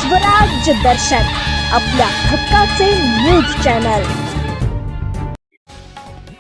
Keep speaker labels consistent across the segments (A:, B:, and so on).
A: स्वराज्य दर्शन आपल्या हक्काचे न्यूज चॅनल।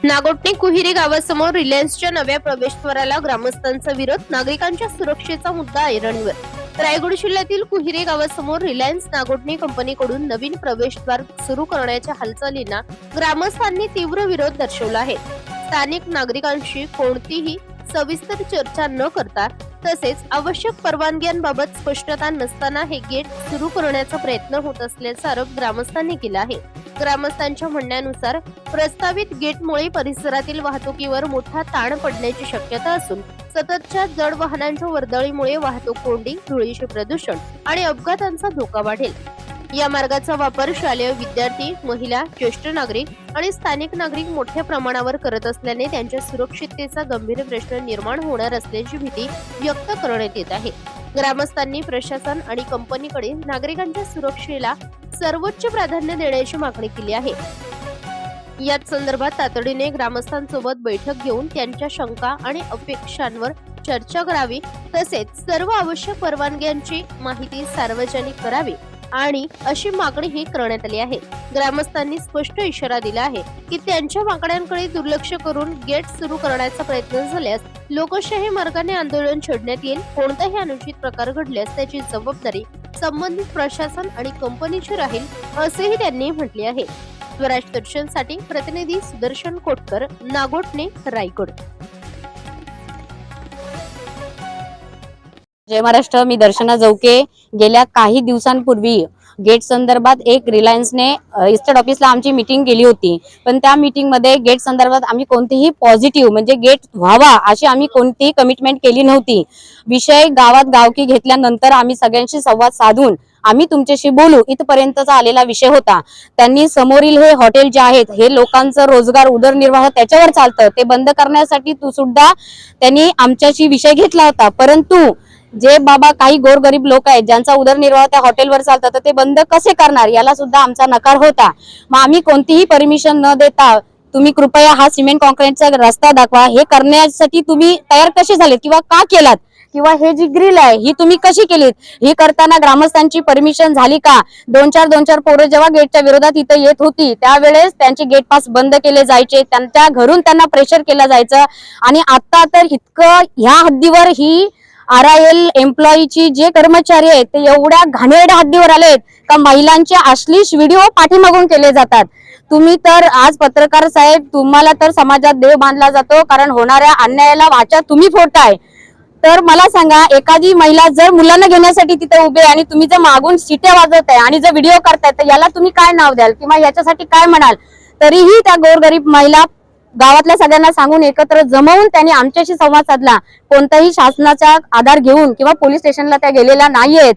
B: नागोठणे कुहिरे गावासमोर रिलायन्सच्या नव्या प्रवेशद्वाराला ग्रामस्थांचा विरोध, नागरिकांच्या सुरक्षेचा मुद्दा ऐरणीवर। रायगड जिल्ह्यातील कुहिरे गावासमोर रिलायन्स नागोठणे कंपनीकडून नवीन प्रवेशद्वार सुरू करण्याच्या हालचालींना ग्रामस्थांनी तीव्र विरोध दर्शवला आहे। स्थानिक नागरिकांशी कोणतीही सविस्तर चर्चा न करता तसेच आवश्यक परवानग्यांबाबत स्पष्टता नसताना हे गेट सुरू करण्याचा प्रयत्न होत असल्याचा आरोप ग्रामस्थांनी केला आहे। ग्रामस्थांच्या म्हणण्यानुसार प्रस्तावित गेटमुळे परिसरातील वाहतुकीवर मोठा ताण पडण्याची शक्यता असून सततच्या जड वाहनांच्या वर्दळीमुळे वाहतूक कोंडी, धुळीचे प्रदूषण आणि अपघातांचा धोका वाढेल। या मार्गाचा वापर शालेय विद्यार्थी, महिला, ज्येष्ठ नागरिक आणि स्थानिक नागरिक मोठ्या प्रमाणावर करत असल्याने त्यांच्या सुरक्षिततेचा गंभीर प्रश्न निर्माण होणार असल्याची भीती व्यक्त करण्यात येत आहे। ग्रामस्थांनी प्रशासन आणि कंपनीकडे नागरिकांच्या सुरक्षेला सर्वोच्च प्राधान्य देण्याची मागणी केली आहे। याच संदर्भात तातडीने ग्रामस्थांसोबत बैठक घेऊन त्यांच्या शंका आणि अपेक्षांवर चर्चा करावी, तसेच सर्व आवश्यक परवानग्यांची माहिती सार्वजनिक करावी आणि अशी मागणीही करण्यात आली आहे। ग्रामस्थांनी स्पष्ट इशारा दिला आहे की त्यांच्या मागण्यांकडे दुर्लक्ष करून गेट सुरू करण्याचा प्रयत्न झाल्यास लोकशाही मार्गाने आंदोलन छेडण्यात येईल। कोणताही अनुचित प्रकार घडल्यास त्याची जबाबदारी संबंधित प्रशासन आणि कंपनीची राहील, असेही त्यांनी म्हटले आहे। स्वराज दर्शनसाठी प्रतिनिधी सुदर्शन कोटकर, नागोठणे, रायगड।
C: जय महाराष्ट्र। मी दर्शना जवके। गेल्या काही दिवसांपूर्वी गेट संदर्भात एक रिलायन्सने इस्टेट ऑफिसला आमची मीटिंग केली होती, पण त्या मीटिंग मध्ये गेट संदर्भात आम्ही कोणतीही पॉझिटिव्ह म्हणजे गेट व्हावा अशी आम्ही कोणतीही कमिटमेंट केली नव्हती। विषय गावात गावकी घेतल्यानंतर आम्ही सगळ्यांशी संवाद साधून आम्ही तुमच्याशी बोलू इथपर्यंतचा आलेला विषय होता। त्यांनी समोरील हे हॉटेल जे आहेत हे लोकांचं रोजगार उदरनिर्वाह त्याच्यावर चालतं, ते बंद करण्यासाठी तू सुद्धा त्यांनी आमच्याशी विषय घेतला होता, परंतु जे बाबा काही गोरगरीब लोक आहेत ज्यांचा उदरनिर्वाह त्या हॉटेलवर चालतं तर ते बंद कसे करणार याला सुद्धा आमचा नकार होता। मग आम्ही कोणतीही परमिशन न देता तुम्ही कृपया हा सिमेंट कॉन्क्रीटचा रस्ता दाखवा, हे करण्यासाठी तुम्ही तयार कसे झालेत किंवा का केलात, किंवा हे जी ग्रिल आहे ही तुम्ही कशी केलीत, ही करताना ग्रामस्थांची परमिशन झाली का? दोन चार पोरं जेव्हा गेटच्या विरोधात इथं येत होती त्यावेळेस त्यांचे गेट पास बंद केले जायचे, त्यांच्या घरून त्यांना प्रेशर केलं जायचं। आणि आता तर इतकं ह्या हद्दीवर ही RIL एम्प्लॉईची जे कर्मचारी आहेत ते एवढ्या घाणेरड्या हद्दीवर आलेत का महिलांचे अश्लील व्हिडिओ पाठीमागून केले जातात। तुम्ही तर आज पत्रकार साहेब, तुम्हाला तर समाजात देव बांधला जातो, कारण होणाऱ्या अन्यायाला वाचा तुम्ही फोडताय। तर मला सांगा, एखादी महिला जर मुलांना घेण्यासाठी तिथे उभे आणि तुम्ही जर मागून शिट्या वाजवताय आणि जर व्हिडिओ करताय तर याला तुम्ही काय नाव द्याल किंवा याच्यासाठी काय म्हणाल? तरीही त्या गोरगरीब महिला गावातल्या सगळ्यांना सांगून एकत्र जमवून त्यांनी आमच्याशी संवाद साधला। कोणताही शासनाचा आधार घेऊन किंवा पोलीस स्टेशनला त्या गेलेल्या नाहीयेत।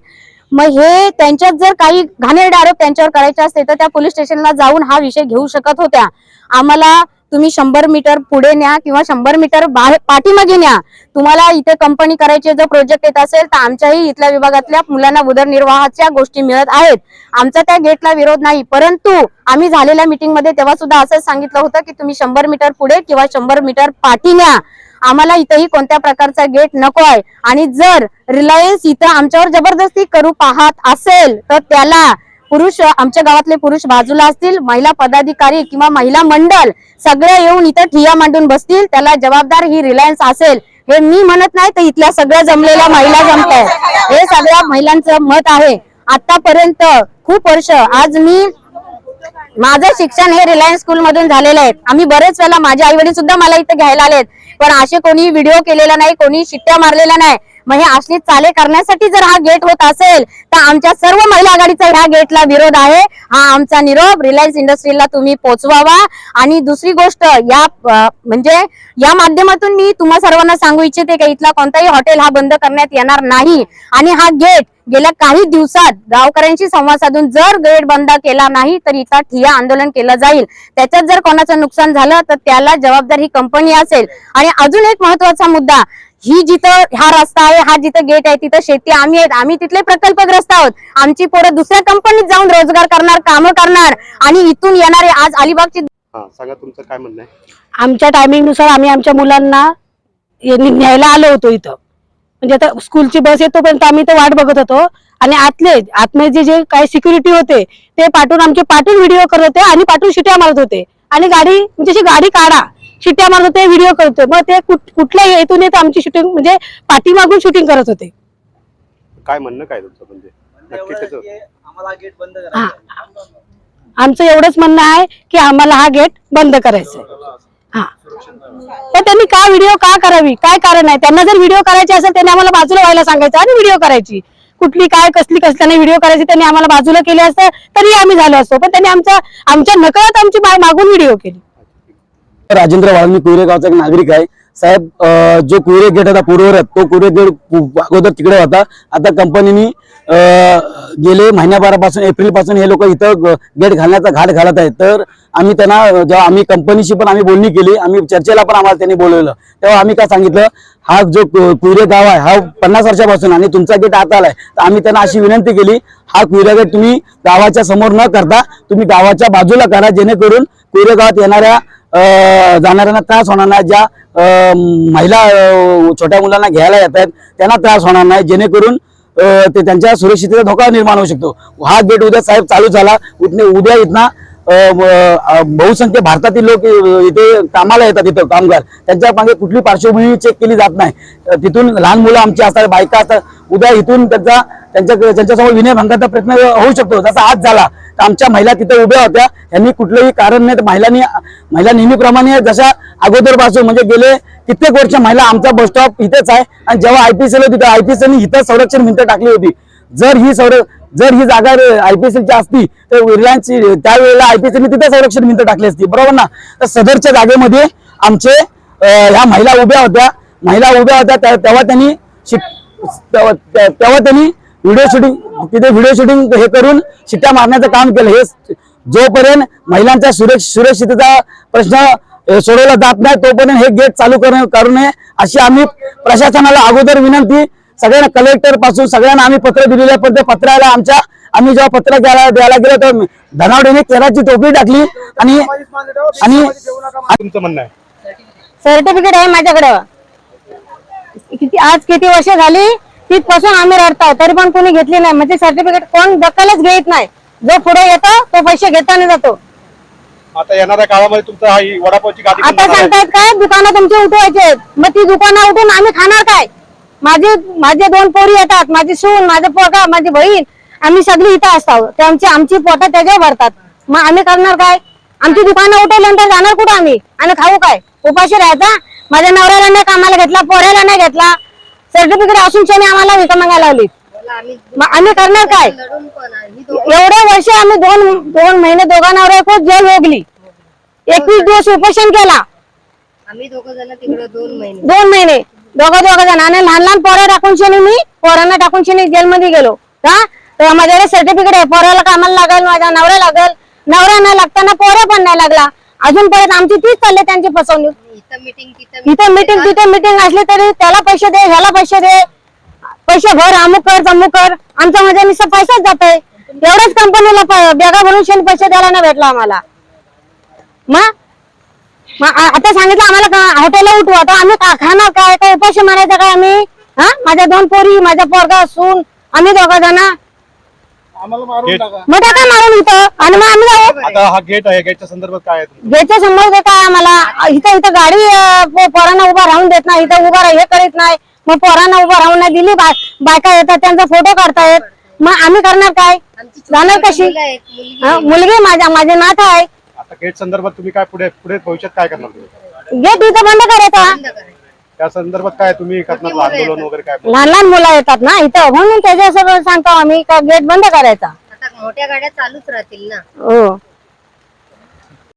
C: मग हे त्यांच्यात जर काही घाणेरडे आरोप त्यांच्यावर करायचे असते तर त्या पोलीस स्टेशनला जाऊन हा विषय घेऊ शकत होत्या। आम्हाला तुम्ही 100 मीटर पुढे न्या किंवा 100 मीटर पाठीमागे न्या, तुम्हाला इथे कंपनी करायचे जर प्रोजेक्ट येत असेल तर आमच्याही इथल्या विभागातल्या मुलांना उदरनिर्वाहाच्या गोष्टी मिळत आहेत। आमचा त्या गेटला विरोध नाही, परंतु आम्ही झालेल्या मीटिंग मध्ये तेव्हा सुद्धा असंच सांगितलं होतं की तुम्ही 100 मीटर पुढे किंवा 100 मीटर पाठी न्या, आम्हाला इथेही कोणत्या प्रकारचा गेट नको आहे। आणि जर रिलायन्स इथं आमच्यावर जबरदस्ती करू पाहत असेल तर त्याला पुरुष, आमच्या गावातले पुरुष बाजूला असतील, महिला पदाधिकारी किंवा महिला मंडळ सगळे येऊन इथं ठिय्या मांडून बसतील, त्याला जबाबदार ही रिलायन्स असेल। हे मी म्हणत नाही, तर इथल्या सगळ्या जमलेल्या महिला जमतायत, हे सगळ्या महिलांचं मत आहे। आतापर्यंत खूप वर्ष, आज मी माझं शिक्षण हे रिलायन्स स्कूल मधून झालेलं आहे। आम्ही बरेच वेळा, माझे आई वडील सुद्धा मला इथे घ्यायला आलेत, पण असे कोणी व्हिडिओ केलेला नाही, कोणी शिट्ट्या मारलेल्या नाही। मग हे असली चाले करण्यासाठी जर हा गेट होत असेल तर आमच्या सर्व महिला आघाडीचा ह्या गेटला विरोध आहे। हा आमचा निरोप रिलायन्स इंडस्ट्रीला तुम्ही पोहोचवावा। आणि दुसरी गोष्ट, या म्हणजे या माध्यमातून मी तुम्हा सर्वांना सांगू इच्छिते की इथला कोणताही हॉटेल हा बंद करण्यात येणार नाही। आणि हा गेट गेल्या काही दिवसात गावकऱ्यांशी संवाद साधून जर गेट बंद केला नाही तर इथं ठिय्या आंदोलन केलं जाईल। त्याच्यात जर कोणाचं नुकसान झालं तर त्याला जबाबदार ही कंपनी असेल। आणि अजून एक महत्वाचा मुद्दा, ही जिथं हा रस्ता आहे, हा जिथं गेट आहे तिथं शेती आम्ही आहेत, आम्ही तिथले प्रकल्पग्रस्त आहोत। आमची पोरं दुसऱ्या कंपनीत जाऊन रोजगार करणार, काम करणार आणि इथून येणारे आज अलिबागची
D: सांगा तुमचं काय म्हणणं आहे?
E: आमच्या टायमिंग नुसार आम्ही आमच्या मुलांना न्यायला आलो होतो इथं, म्हणजे आता स्कूलची बस येतोपर्यंत आम्ही तर वाट बघत होतो आणि आतमध्ये जे काही सिक्युरिटी होते ते पाठवून व्हिडिओ करत होते आणि पाठवून शिट्या मारत होते आणि गाडी काढा शिट्ट्या मारत होते, व्हिडिओ करत होते. मग ते कुठल्या हेतून येत आमची शूटिंग म्हणजे पाठीमागून शूटिंग करत होते.
D: काय म्हणणं काय तुमचं म्हणजे नक्की त्याचं
F: आम्हाला गेट बंद
E: हा.
F: करायचं
E: आमचं एवढंच म्हणणं आहे की आम्हाला हा गेट बंद करायचा आहे. हा, तर त्यांनी का व्हिडिओ का करावी, काय कारण आहे? त्यांना जर व्हिडिओ करायची असेल त्यांनी आम्हाला बाजूला व्हायला सांगायचं आणि व्हिडिओ करायची. कुठली काय कसली कसल्याने व्हिडिओ करायची त्यांनी आम्हाला बाजूला केले असतं तरी आम्ही झालो असतो, पण त्यांनी आमच्या नकळत आमची मागून व्हिडिओ केली.
G: राजेंद्र वाळमी कुहिरे गावचा एक नागरिक आहे साहेब. जो कुहिरे गेट होता पूर्वरत, तो कुहिरे गेट अगोदर तिकडे होता. आता कंपनीने गेले महिन्याभरापासून एप्रिल पासून हे लोक इथं गेट घालण्याचा घाट घालत आहेत. तर आम्ही त्यांना जेव्हा आम्ही कंपनीशी पण आम्ही बोलणी केली, आम्ही चर्चेला पण आम्हाला त्यांनी बोलवलं, तेव्हा आम्ही काय सांगितलं, हा जो कुहिरे गाव आहे हा 50 वर्षापासून आणि तुमचा गेट आता आलाय, तर आम्ही त्यांना अशी विनंती केली, हा कुहिरे गेट तुम्ही गावाच्या समोर न करता तुम्ही गावाच्या बाजूला करा, जेणेकरून कुहिरे गावात येणाऱ्या जाणाऱ्यांना त्रास होणार नाही. ज्या महिला छोट्या मुलांना घ्यायला येत आहेत त्यांना त्रास होणार नाही, जेणेकरून ते त्यांच्या सुरक्षिततेचा धोका निर्माण होऊ शकतो. हा गेट उद्या साहेब चालू झाला, उद्या इथना बहुसंख्य भारतातील लोक इथे कामाला येतात, इथं कामगार, त्यांच्या मागे कुठली पार्श्वभूमी चेक केली जात नाही. तिथून लहान मुलं आमची असतात, बायका असतात, उद्या इथून त्यांच्यासमोर विनयभंगाचा प्रयत्न होऊ शकतो. जसा आज झाला तर आमच्या महिला तिथे उभ्या होत्या, यांनी कुठलंही कारण नाही, महिला नेहमीप्रमाणे जशा अगोदरपासून म्हणजे गेले कित्येक वर्ष महिला आमचा बस स्टॉप इथेच आहे. आणि जेव्हा IPCL होती तर IPCL इथं संरक्षण भिंत टाकली होती. जर ही जागा IPCLची असती तर रिलायन्स त्यावेळेला IPCL तिथे संरक्षण भिंत टाकली असती, बरोबर ना. तर सदरच्या जागेमध्ये आमचे ह्या महिला उभ्या होत्या, तेव्हा त्यांनी व्हिडिओ शूटिंग हे करून शिट्ट्या मारण्याचं काम केलं. हे जोपर्यंत महिलांच्या सुरक्षिततेचा प्रश्न सोडवला जात नाही तोपर्यंत हे गेट चालू करू नये अशी आम्ही प्रशासनाला अगोदर विनंती, सगळ्यांना कलेक्टर पासून सगळ्यांना आम्ही पत्र दिलेले, पण ते पत्राला आम्ही जेव्हा पत्र द्यायला गेलो तर धनावडेने केराची टोपी टाकली आणि
D: तुमचं म्हणणं आहे
E: सर्टिफिकेट आहे माझ्याकडं, आज किती वर्ष झाली तिथपासून आम्ही रडतो तरी पण कोणी घेतली नाही. म्हणजे सर्टिफिकेट कोण दखलच घेत नाही, जो पुढे येतो तो पैसे घेताना जातो.
D: आता येणाऱ्या काळामध्ये तुमचा ही वडापावची गाडी
E: आता सांगतायत काय दुकानं तुमची उठवायचे, मग ती दुकानं उठून आम्ही खाणार काय? माझे 2 पोरी येतात, माझी सून, माझा पोरगा, माझी बहीण, आम्ही सगळी इथं असतो, ते आमची पोटं त्याच्यावर भरतात. मग आम्ही करणार काय? आमची दुकानं उठवल्यानंतर जाणार कुठं आम्ही आणि खाऊ काय? उपाशी राहायचा? माझ्या नवऱ्याला नाही कामाला घेतला, पोऱ्याला नाही घेतला, सर्टिफिकेट असून शनी आम्हाला विकत मागायला लावली, मग आम्ही करणार काय? एवढे वर्ष आम्ही 2 महिने दोघा नवऱ्या जेल भोगली, 21 दिवस उपोषण केला
H: आम्ही दोघं जण तिकडे 2 महिने
E: 2 महिने दोघं जण, आणि लहान पोरं टाकून शनी मी पोरांना टाकून शनी जेलमध्ये गेलो. का तर माझ्याकडे सर्टिफिकेट आहे, पोराला कामाला लागेल, माझ्या नवऱ्या लागेल, नवरा नाही लागताना पोरं पण नाही लागला. अजून परत आमची तीच चालले त्यांची फसवणूक. इथं मीटिंग असली तरी त्याला पैसे दे, ह्याला पैसे दे, पैसे भर, अमुक कर. आमचा माझ्या नुसता पैसाच जातोय. एवढ्याच कंपनीला बॅगा भरून शेण पैसे द्यायला नाही भेटला आम्हाला. मग आता सांगितलं आम्हाला हॉटेलला उठवा, आता आम्ही खाणार काय उपाशी मारायचं काय आम्ही? माझ्या 2 पोरी, माझा पोरगा, सून, आम्ही दोघं जण मग टाका मारून इथं आणि मग आम्ही जाऊ.
D: आता हा गेट आहे, गेटच्या संदर्भात काय आहे तुमचं?
E: गेटच्या संबंध काय आम्हाला? इथं गाडी पोरांना उभा राहून देत नाही, इथं उभा हे करीत नाही, मग पोरांना उभा राहून नाही दिली, बायका येतात त्यांचा फोटो काढतायत, मग आम्ही करणार काय? जाणार कशी? मुलगी माझे नाथ आहे.
D: आता गेट संदर्भात तुम्ही काय पुढे भविष्यात काय करणार?
E: गेट इथं बंद करायचा.
D: त्या संदर्भात काय तुम्ही करणार? आंदोलन वगैरे काय?
E: लहान मुलं येतात ना इथं, म्हणून त्याच्यासोबत सांगतो आम्ही का गेट बंद करायचा.
H: आता मोठ्या गाड्या चालूच राहतील ना.
E: हो.